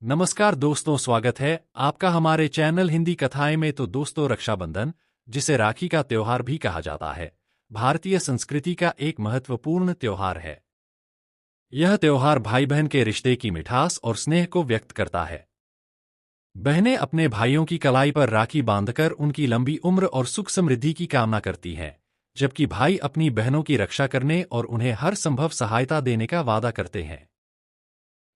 नमस्कार दोस्तों, स्वागत है आपका हमारे चैनल हिंदी कथाएं में। तो दोस्तों, रक्षाबंधन, जिसे राखी का त्योहार भी कहा जाता है, भारतीय संस्कृति का एक महत्वपूर्ण त्योहार है। यह त्योहार भाई बहन के रिश्ते की मिठास और स्नेह को व्यक्त करता है। बहनें अपने भाइयों की कलाई पर राखी बांधकर उनकी लंबी उम्र और सुख समृद्धि की कामना करती हैं, जबकि भाई अपनी बहनों की रक्षा करने और उन्हें हर संभव सहायता देने का वादा करते हैं।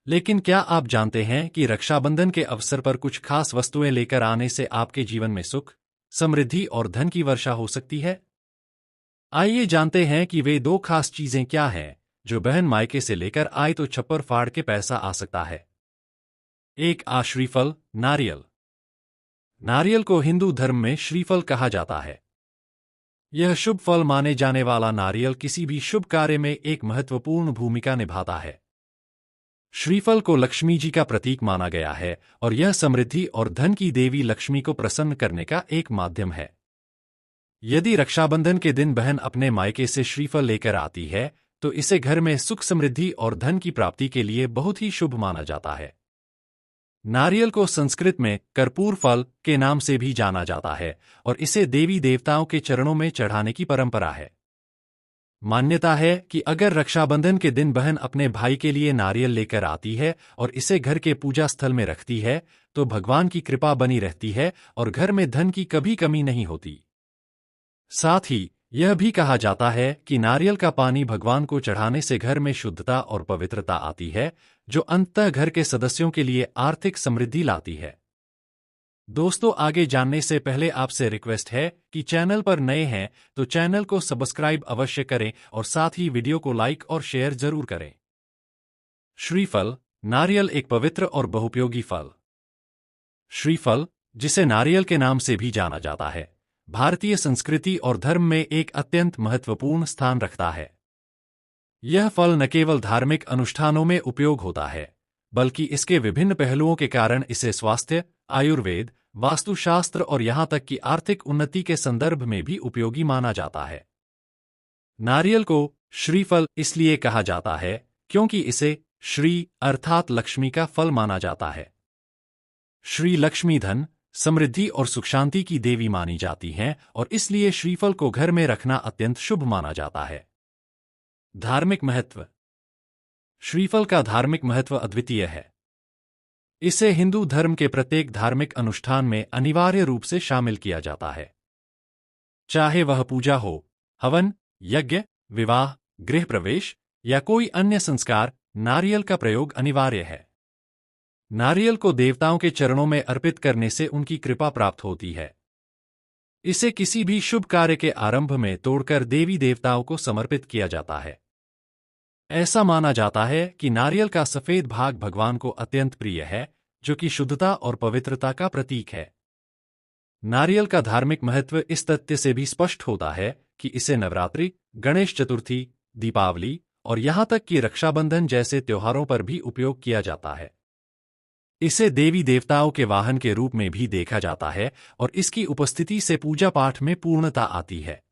लेकिन क्या आप जानते हैं कि रक्षाबंधन के अवसर पर कुछ खास वस्तुएं लेकर आने से आपके जीवन में सुख, समृद्धि और धन की वर्षा हो सकती है? आइए जानते हैं कि वे दो खास चीजें क्या हैं जो बहन मायके से लेकर आए तो छप्पर फाड़ के पैसा आ सकता है। एक, श्रीफल, नारियल। नारियल को हिंदू धर्म में श्रीफल कहा जाता है। यह शुभ फल माने जाने वाला नारियल किसी भी शुभ कार्य में एक महत्वपूर्ण भूमिका निभाता है। श्रीफल को लक्ष्मी जी का प्रतीक माना गया है और यह समृद्धि और धन की देवी लक्ष्मी को प्रसन्न करने का एक माध्यम है। यदि रक्षाबंधन के दिन बहन अपने मायके से श्रीफल लेकर आती है, तो इसे घर में सुख समृद्धि और धन की प्राप्ति के लिए बहुत ही शुभ माना जाता है। नारियल को संस्कृत में कर्पूर फल के नाम से भी जाना जाता है और इसे देवी देवताओं के चरणों में चढ़ाने की परंपरा है। मान्यता है कि अगर रक्षाबंधन के दिन बहन अपने भाई के लिए नारियल लेकर आती है और इसे घर के पूजा स्थल में रखती है, तो भगवान की कृपा बनी रहती है और घर में धन की कभी कमी नहीं होती। साथ ही यह भी कहा जाता है कि नारियल का पानी भगवान को चढ़ाने से घर में शुद्धता और पवित्रता आती है, जो अंततः घर के सदस्यों के लिए आर्थिक समृद्धि लाती है। दोस्तों, आगे जानने से पहले आपसे रिक्वेस्ट है कि चैनल पर नए हैं तो चैनल को सब्सक्राइब अवश्य करें और साथ ही वीडियो को लाइक और शेयर जरूर करें। श्रीफल, नारियल एक पवित्र और बहुपयोगी फल। श्रीफल, जिसे नारियल के नाम से भी जाना जाता है, भारतीय संस्कृति और धर्म में एक अत्यंत महत्वपूर्ण स्थान रखता है। यह फल न केवल धार्मिक अनुष्ठानों में उपयोग होता है, बल्कि इसके विभिन्न पहलुओं के कारण इसे स्वास्थ्य, आयुर्वेद, वास्तुशास्त्र और यहां तक कि आर्थिक उन्नति के संदर्भ में भी उपयोगी माना जाता है। नारियल को श्रीफल इसलिए कहा जाता है क्योंकि इसे श्री अर्थात लक्ष्मी का फल माना जाता है। श्री लक्ष्मी धन, समृद्धि और सुख शांति की देवी मानी जाती हैं और इसलिए श्रीफल को घर में रखना अत्यंत शुभ माना जाता है। धार्मिक महत्व। श्रीफल का धार्मिक महत्व अद्वितीय है। इसे हिंदू धर्म के प्रत्येक धार्मिक अनुष्ठान में अनिवार्य रूप से शामिल किया जाता है। चाहे वह पूजा हो, हवन, यज्ञ, विवाह, गृह प्रवेश या कोई अन्य संस्कार, नारियल का प्रयोग अनिवार्य है। नारियल को देवताओं के चरणों में अर्पित करने से उनकी कृपा प्राप्त होती है। इसे किसी भी शुभ कार्य के आरंभ में तोड़कर देवी देवताओं को समर्पित किया जाता है। ऐसा माना जाता है कि नारियल का सफेद भाग भगवान को अत्यंत प्रिय है, जो कि शुद्धता और पवित्रता का प्रतीक है। नारियल का धार्मिक महत्व इस तथ्य से भी स्पष्ट होता है कि इसे नवरात्रि, गणेश चतुर्थी, दीपावली और यहां तक कि रक्षाबंधन जैसे त्योहारों पर भी उपयोग किया जाता है। इसे देवी देवताओं के वाहन के रूप में भी देखा जाता है और इसकी उपस्थिति से पूजा पाठ में पूर्णता आती है।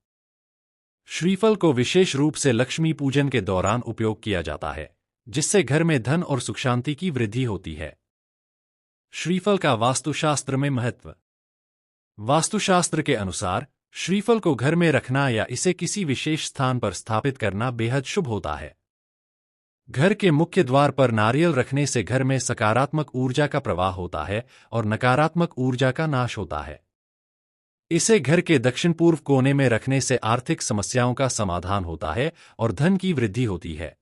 श्रीफल को विशेष रूप से लक्ष्मी पूजन के दौरान उपयोग किया जाता है, जिससे घर में धन और सुख शांति की वृद्धि होती है। श्रीफल का वास्तुशास्त्र में महत्व। वास्तुशास्त्र के अनुसार श्रीफल को घर में रखना या इसे किसी विशेष स्थान पर स्थापित करना बेहद शुभ होता है। घर के मुख्य द्वार पर नारियल रखने से घर में सकारात्मक ऊर्जा का प्रवाह होता है और नकारात्मक ऊर्जा का नाश होता है। इसे घर के दक्षिण पूर्व कोने में रखने से आर्थिक समस्याओं का समाधान होता है और धन की वृद्धि होती है।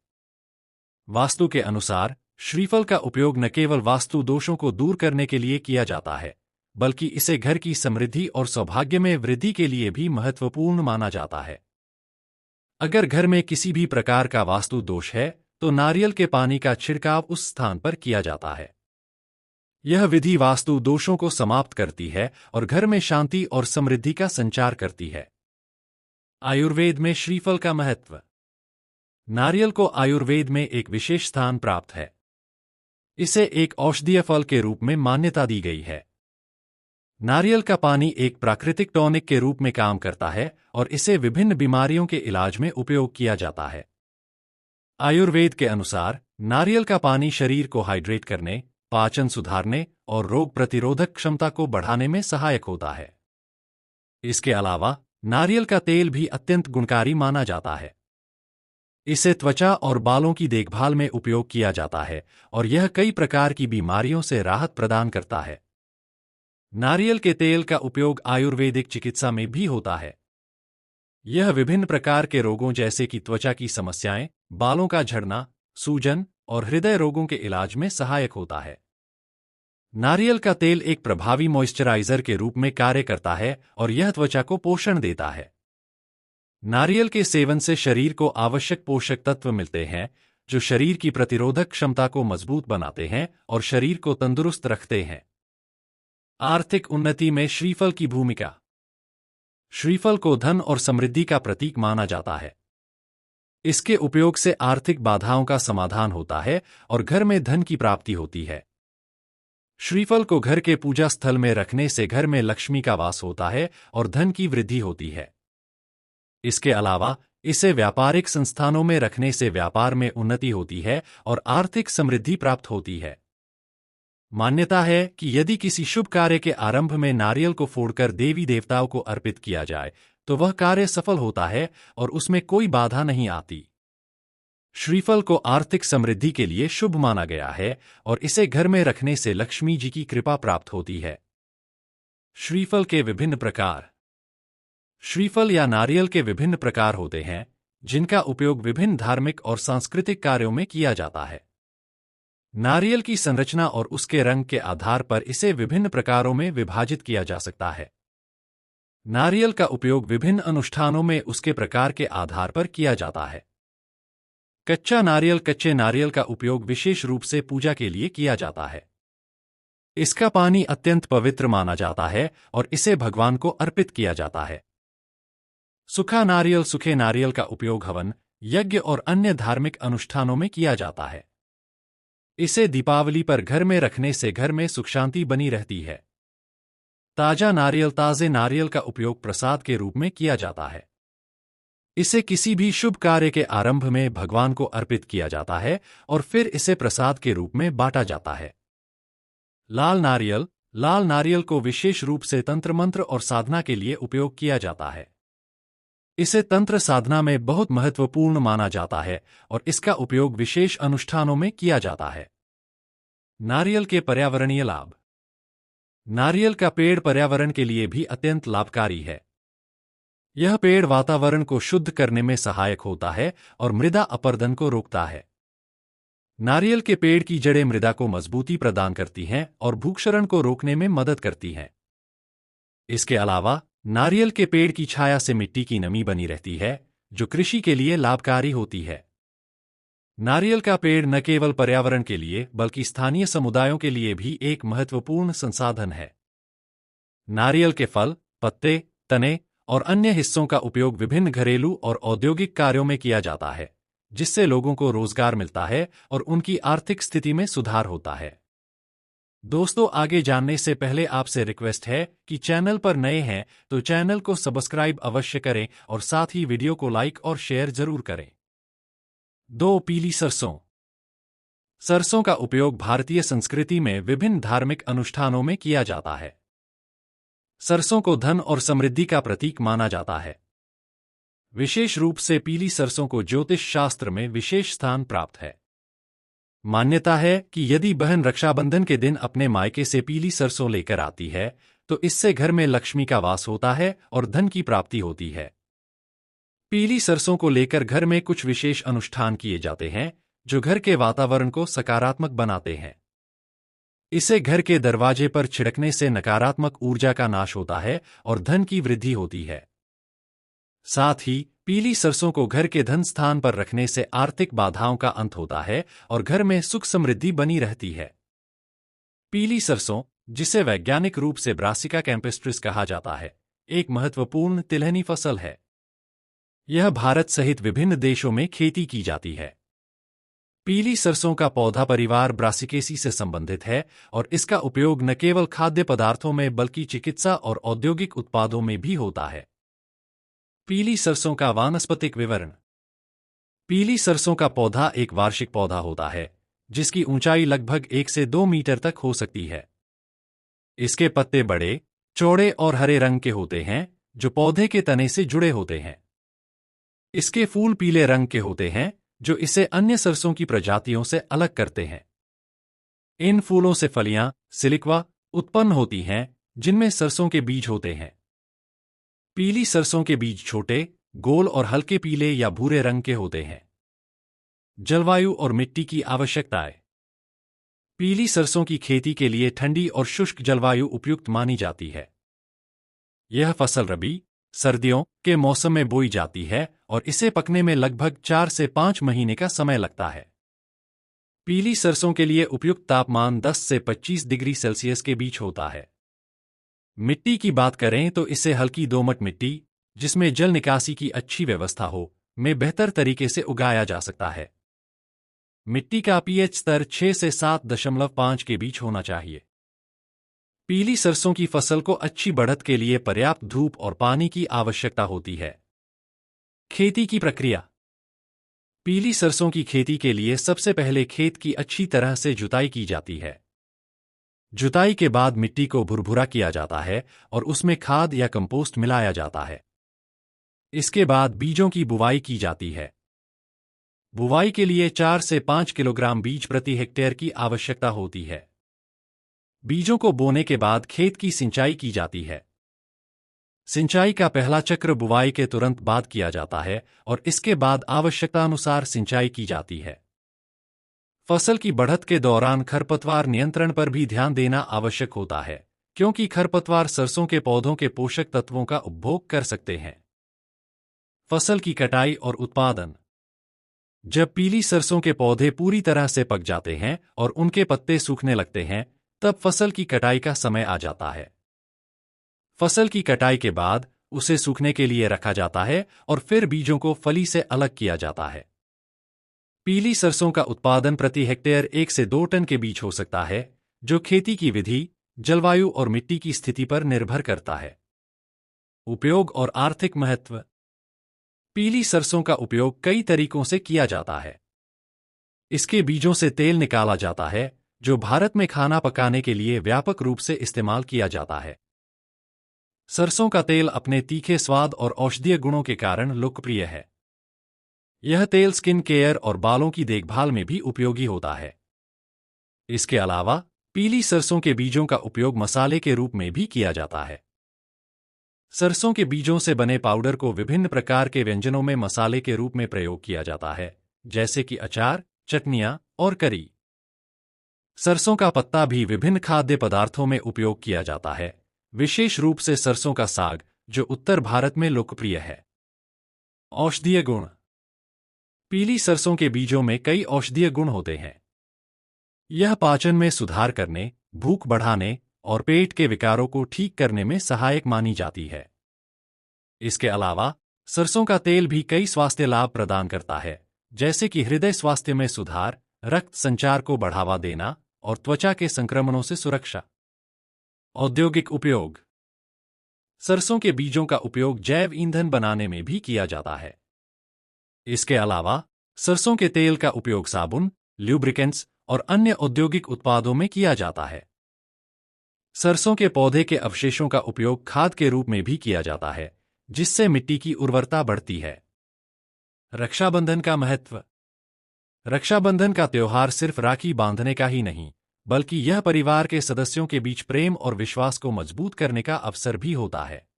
वास्तु के अनुसार श्रीफल का उपयोग न केवल वास्तु दोषों को दूर करने के लिए किया जाता है, बल्कि इसे घर की समृद्धि और सौभाग्य में वृद्धि के लिए भी महत्वपूर्ण माना जाता है। अगर घर में किसी भी प्रकार का वास्तु दोष है, तो नारियल के पानी का छिड़काव उस स्थान पर किया जाता है। यह विधि वास्तु दोषों को समाप्त करती है और घर में शांति और समृद्धि का संचार करती है। आयुर्वेद में श्रीफल का महत्व। नारियल को आयुर्वेद में एक विशेष स्थान प्राप्त है। इसे एक औषधीय फल के रूप में मान्यता दी गई है। नारियल का पानी एक प्राकृतिक टॉनिक के रूप में काम करता है और इसे विभिन्न बीमारियों के इलाज में उपयोग किया जाता है। आयुर्वेद के अनुसार नारियल का पानी शरीर को हाइड्रेट करने, पाचन सुधारने और रोग प्रतिरोधक क्षमता को बढ़ाने में सहायक होता है। इसके अलावा नारियल का तेल भी अत्यंत गुणकारी माना जाता है। इसे त्वचा और बालों की देखभाल में उपयोग किया जाता है और यह कई प्रकार की बीमारियों से राहत प्रदान करता है। नारियल के तेल का उपयोग आयुर्वेदिक चिकित्सा में भी होता है। यह विभिन्न प्रकार के रोगों जैसे कि त्वचा की समस्याएं, बालों का झड़ना, सूजन और हृदय रोगों के इलाज में सहायक होता है। नारियल का तेल एक प्रभावी मॉइस्चराइजर के रूप में कार्य करता है और यह त्वचा को पोषण देता है। नारियल के सेवन से शरीर को आवश्यक पोषक तत्व मिलते हैं जो शरीर की प्रतिरोधक क्षमता को मजबूत बनाते हैं और शरीर को तंदुरुस्त रखते हैं। आर्थिक उन्नति में श्रीफल की भूमिका। श्रीफल को धन और समृद्धि का प्रतीक माना जाता है। इसके उपयोग से आर्थिक बाधाओं का समाधान होता है और घर में धन की प्राप्ति होती है। श्रीफल को घर के पूजा स्थल में रखने से घर में लक्ष्मी का वास होता है और धन की वृद्धि होती है। इसके अलावा इसे व्यापारिक संस्थानों में रखने से व्यापार में उन्नति होती है और आर्थिक समृद्धि प्राप्त होती है। मान्यता है कि यदि किसी शुभ कार्य के आरंभ में नारियल को फोड़कर देवी देवताओं को अर्पित किया जाए तो वह कार्य सफल होता है और उसमें कोई बाधा नहीं आती। श्रीफल को आर्थिक समृद्धि के लिए शुभ माना गया है और इसे घर में रखने से लक्ष्मी जी की कृपा प्राप्त होती है। श्रीफल के विभिन्न प्रकार। श्रीफल या नारियल के विभिन्न प्रकार होते हैं जिनका उपयोग विभिन्न धार्मिक और सांस्कृतिक कार्यों में किया जाता है। नारियल की संरचना और उसके रंग के आधार पर इसे विभिन्न प्रकारों में विभाजित किया जा सकता है। नारियल का उपयोग विभिन्न अनुष्ठानों में उसके प्रकार के आधार पर किया जाता है। कच्चा नारियल। कच्चे नारियल का उपयोग विशेष रूप से पूजा के लिए किया जाता है। इसका पानी अत्यंत पवित्र माना जाता है और इसे भगवान को अर्पित किया जाता है। सूखा नारियल। सूखे नारियल का उपयोग हवन, यज्ञ और अन्य धार्मिक अनुष्ठानों में किया जाता है। इसे दीपावली पर घर में रखने से घर में सुख शांति बनी रहती है। ताजा नारियल। ताजे नारियल का उपयोग प्रसाद के रूप में किया जाता है। इसे किसी भी शुभ कार्य के आरंभ में भगवान को अर्पित किया जाता है और फिर इसे प्रसाद के रूप में बांटा जाता है। लाल नारियल। लाल नारियल को विशेष रूप से तंत्र मंत्र और साधना के लिए उपयोग किया जाता है। इसे तंत्र साधना में बहुत महत्वपूर्ण माना जाता है और इसका उपयोग विशेष अनुष्ठानों में किया जाता है। नारियल के पर्यावरणीय लाभ। नारियल का पेड़ पर्यावरण के लिए भी अत्यंत लाभकारी है। यह पेड़ वातावरण को शुद्ध करने में सहायक होता है और मृदा अपरदन को रोकता है। नारियल के पेड़ की जड़ें मृदा को मजबूती प्रदान करती हैं और भूक्षरण को रोकने में मदद करती हैं। इसके अलावा नारियल के पेड़ की छाया से मिट्टी की नमी बनी रहती है जो कृषि के लिए लाभकारी होती है। नारियल का पेड़ न केवल पर्यावरण के लिए बल्कि स्थानीय समुदायों के लिए भी एक महत्वपूर्ण संसाधन है। नारियल के फल, पत्ते, तने और अन्य हिस्सों का उपयोग विभिन्न घरेलू और औद्योगिक कार्यों में किया जाता है, जिससे लोगों को रोजगार मिलता है और उनकी आर्थिक स्थिति में सुधार होता है। दोस्तों, आगे जानने से पहले आपसे रिक्वेस्ट है कि चैनल पर नए हैं तो चैनल को सब्सक्राइब अवश्य करें और साथ ही वीडियो को लाइक और शेयर जरूर करें। 2. पीली सरसों। सरसों का उपयोग भारतीय संस्कृति में विभिन्न धार्मिक अनुष्ठानों में किया जाता है। सरसों को धन और समृद्धि का प्रतीक माना जाता है। विशेष रूप से पीली सरसों को ज्योतिष शास्त्र में विशेष स्थान प्राप्त है। मान्यता है कि यदि बहन रक्षाबंधन के दिन अपने मायके से पीली सरसों लेकर आती है तो इससे घर में लक्ष्मी का वास होता है और धन की प्राप्ति होती है। पीली सरसों को लेकर घर में कुछ विशेष अनुष्ठान किए जाते हैं जो घर के वातावरण को सकारात्मक बनाते हैं। इसे घर के दरवाजे पर छिड़कने से नकारात्मक ऊर्जा का नाश होता है और धन की वृद्धि होती है। साथ ही पीली सरसों को घर के धन स्थान पर रखने से आर्थिक बाधाओं का अंत होता है और घर में सुख समृद्धि बनी रहती है। पीली सरसों, जिसे वैज्ञानिक रूप से ब्रासिका कैम्पेस्ट्रिस कहा जाता है, एक महत्वपूर्ण तिलहनी फसल है। यह भारत सहित विभिन्न देशों में खेती की जाती है। पीली सरसों का पौधा परिवार ब्रासिकेसी से संबंधित है और इसका उपयोग न केवल खाद्य पदार्थों में बल्कि चिकित्सा और औद्योगिक उत्पादों में भी होता है। पीली सरसों का वानस्पतिक विवरण। पीली सरसों का पौधा एक वार्षिक पौधा होता है जिसकी ऊंचाई लगभग 1 से 2 मीटर तक हो सकती है। इसके पत्ते बड़े, चौड़े और हरे रंग के होते हैं, जो पौधे के तने से जुड़े होते हैं। इसके फूल पीले रंग के होते हैं, जो इसे अन्य सरसों की प्रजातियों से अलग करते हैं। इन फूलों से फलियां, सिलिक्वा, उत्पन्न होती हैं, जिनमें सरसों के बीज होते हैं। पीली सरसों के बीज छोटे, गोल और हल्के पीले या भूरे रंग के होते हैं। जलवायु और मिट्टी की आवश्यकताएं। पीली सरसों की खेती के लिए ठंडी और शुष्क जलवायु उपयुक्त मानी जाती है। यह फसल रबी, सर्दियों के मौसम में बोई जाती है और इसे पकने में लगभग 4 से 5 महीने का समय लगता है। पीली सरसों के लिए उपयुक्त तापमान 10 से 25 डिग्री सेल्सियस के बीच होता है। मिट्टी की बात करें तो इसे हल्की दोमट मिट्टी, जिसमें जल निकासी की अच्छी व्यवस्था हो, में बेहतर तरीके से उगाया जा सकता है। मिट्टी का पीएच स्तर 6 से 7.5 के बीच होना चाहिए। पीली सरसों की फसल को अच्छी बढ़त के लिए पर्याप्त धूप और पानी की आवश्यकता होती है। खेती की प्रक्रिया। पीली सरसों की खेती के लिए सबसे पहले खेत की अच्छी तरह से जुताई की जाती है। जुताई के बाद मिट्टी को भुरभुरा किया जाता है और उसमें खाद या कंपोस्ट मिलाया जाता है। इसके बाद बीजों की बुवाई की जाती है। बुवाई के लिए 4 से 5 किलोग्राम बीज प्रति हेक्टेयर की आवश्यकता होती है। बीजों को बोने के बाद खेत की सिंचाई की जाती है। सिंचाई का पहला चक्र बुवाई के तुरंत बाद किया जाता है और इसके बाद आवश्यकतानुसार सिंचाई की जाती है। फसल की बढ़त के दौरान खरपतवार नियंत्रण पर भी ध्यान देना आवश्यक होता है, क्योंकि खरपतवार सरसों के पौधों के पोषक तत्वों का उपभोग कर सकते हैं। फसल की कटाई और उत्पादन। जब पीली सरसों के पौधे पूरी तरह से पक जाते हैं और उनके पत्ते सूखने लगते हैं, तब फसल की कटाई का समय आ जाता है। फसल की कटाई के बाद उसे सूखने के लिए रखा जाता है और फिर बीजों को फली से अलग किया जाता है। पीली सरसों का उत्पादन प्रति हेक्टेयर 1 से 2 टन के बीच हो सकता है, जो खेती की विधि, जलवायु और मिट्टी की स्थिति पर निर्भर करता है। उपयोग और आर्थिक महत्व। पीली सरसों का उपयोग कई तरीकों से किया जाता है। इसके बीजों से तेल निकाला जाता है, जो भारत में खाना पकाने के लिए व्यापक रूप से इस्तेमाल किया जाता है। सरसों का तेल अपने तीखे स्वाद और औषधीय गुणों के कारण लोकप्रिय है। यह तेल स्किन केयर और बालों की देखभाल में भी उपयोगी होता है। इसके अलावा पीली सरसों के बीजों का उपयोग मसाले के रूप में भी किया जाता है। सरसों के बीजों से बने पाउडर को विभिन्न प्रकार के व्यंजनों में मसाले के रूप में प्रयोग किया जाता है, जैसे कि अचार, चटनियां और करी। सरसों का पत्ता भी विभिन्न खाद्य पदार्थों में उपयोग किया जाता है, विशेष रूप से सरसों का साग, जो उत्तर भारत में लोकप्रिय है। औषधीय गुण। पीली सरसों के बीजों में कई औषधीय गुण होते हैं। यह पाचन में सुधार करने, भूख बढ़ाने और पेट के विकारों को ठीक करने में सहायक मानी जाती है। इसके अलावा सरसों का तेल भी कई स्वास्थ्य लाभ प्रदान करता है, जैसे कि हृदय स्वास्थ्य में सुधार, रक्त संचार को बढ़ावा देना और त्वचा के संक्रमणों से सुरक्षा। औद्योगिक उपयोग। सरसों के बीजों का उपयोग जैव ईंधन बनाने में भी किया जाता है। इसके अलावा सरसों के तेल का उपयोग साबुन, ल्यूब्रिकेंट्स और अन्य औद्योगिक उत्पादों में किया जाता है। सरसों के पौधे के अवशेषों का उपयोग खाद के रूप में भी किया जाता है, जिससे मिट्टी की उर्वरता बढ़ती है। रक्षाबंधन का महत्व। रक्षाबंधन का त्योहार सिर्फ राखी बांधने का ही नहीं, बल्कि यह परिवार के सदस्यों के बीच प्रेम और विश्वास को मजबूत करने का अवसर भी होता है।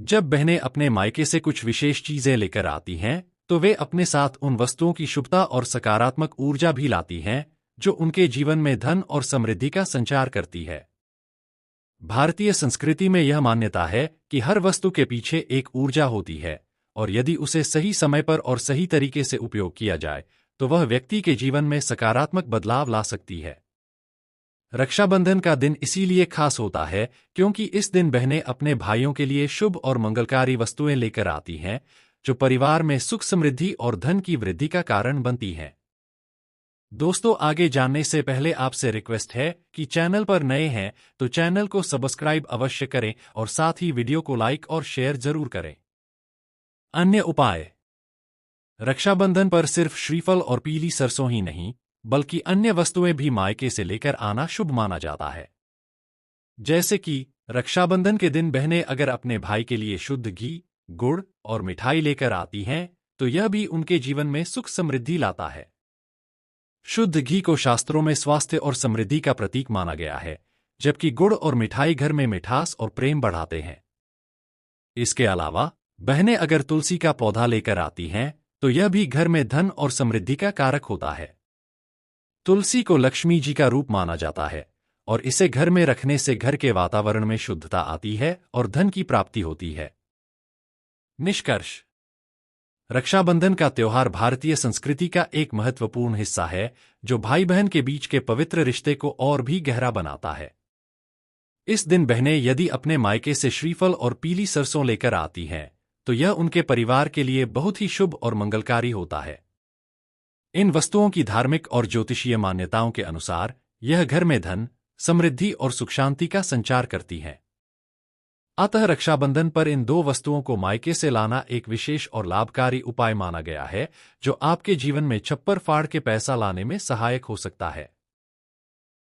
जब बहनें अपने मायके से कुछ विशेष चीजें लेकर आती हैं, तो वे अपने साथ उन वस्तुओं की शुभता और सकारात्मक ऊर्जा भी लाती हैं, जो उनके जीवन में धन और समृद्धि का संचार करती है। भारतीय संस्कृति में यह मान्यता है कि हर वस्तु के पीछे एक ऊर्जा होती है, और यदि उसे सही समय पर और सही तरीके से उपयोग किया जाए, तो वह व्यक्ति के जीवन में सकारात्मक बदलाव ला सकती है। रक्षाबंधन का दिन इसीलिए खास होता है क्योंकि इस दिन बहनें अपने भाइयों के लिए शुभ और मंगलकारी वस्तुएं लेकर आती हैं, जो परिवार में सुख समृद्धि और धन की वृद्धि का कारण बनती हैं। दोस्तों, आगे जानने से पहले आपसे रिक्वेस्ट है कि चैनल पर नए हैं तो चैनल को सब्सक्राइब अवश्य करें और साथ ही वीडियो को लाइक और शेयर जरूर करें। अन्य उपाय। रक्षाबंधन पर सिर्फ श्रीफल और पीली सरसों ही नहीं, बल्कि अन्य वस्तुएं भी मायके से लेकर आना शुभ माना जाता है। जैसे कि रक्षाबंधन के दिन बहनें अगर अपने भाई के लिए शुद्ध घी, गुड़ और मिठाई लेकर आती हैं, तो यह भी उनके जीवन में सुख समृद्धि लाता है। शुद्ध घी को शास्त्रों में स्वास्थ्य और समृद्धि का प्रतीक माना गया है, जबकि गुड़ और मिठाई घर में मिठास और प्रेम बढ़ाते हैं। इसके अलावा बहनें अगर तुलसी का पौधा लेकर आती हैं, तो यह भी घर में धन और समृद्धि का कारक होता है। तुलसी को लक्ष्मी जी का रूप माना जाता है और इसे घर में रखने से घर के वातावरण में शुद्धता आती है और धन की प्राप्ति होती है। निष्कर्ष: रक्षाबंधन का त्योहार भारतीय संस्कृति का एक महत्वपूर्ण हिस्सा है, जो भाई बहन के बीच के पवित्र रिश्ते को और भी गहरा बनाता है। इस दिन बहनें यदि अपने मायके से श्रीफल और पीली सरसों लेकर आती हैं, तो यह उनके परिवार के लिए बहुत ही शुभ और मंगलकारी होता है। इन वस्तुओं की धार्मिक और ज्योतिषीय मान्यताओं के अनुसार यह घर में धन, समृद्धि और सुख शांति का संचार करती हैं। अतः रक्षाबंधन पर इन दो वस्तुओं को मायके से लाना एक विशेष और लाभकारी उपाय माना गया है, जो आपके जीवन में छप्पर फाड़ के पैसा लाने में सहायक हो सकता है।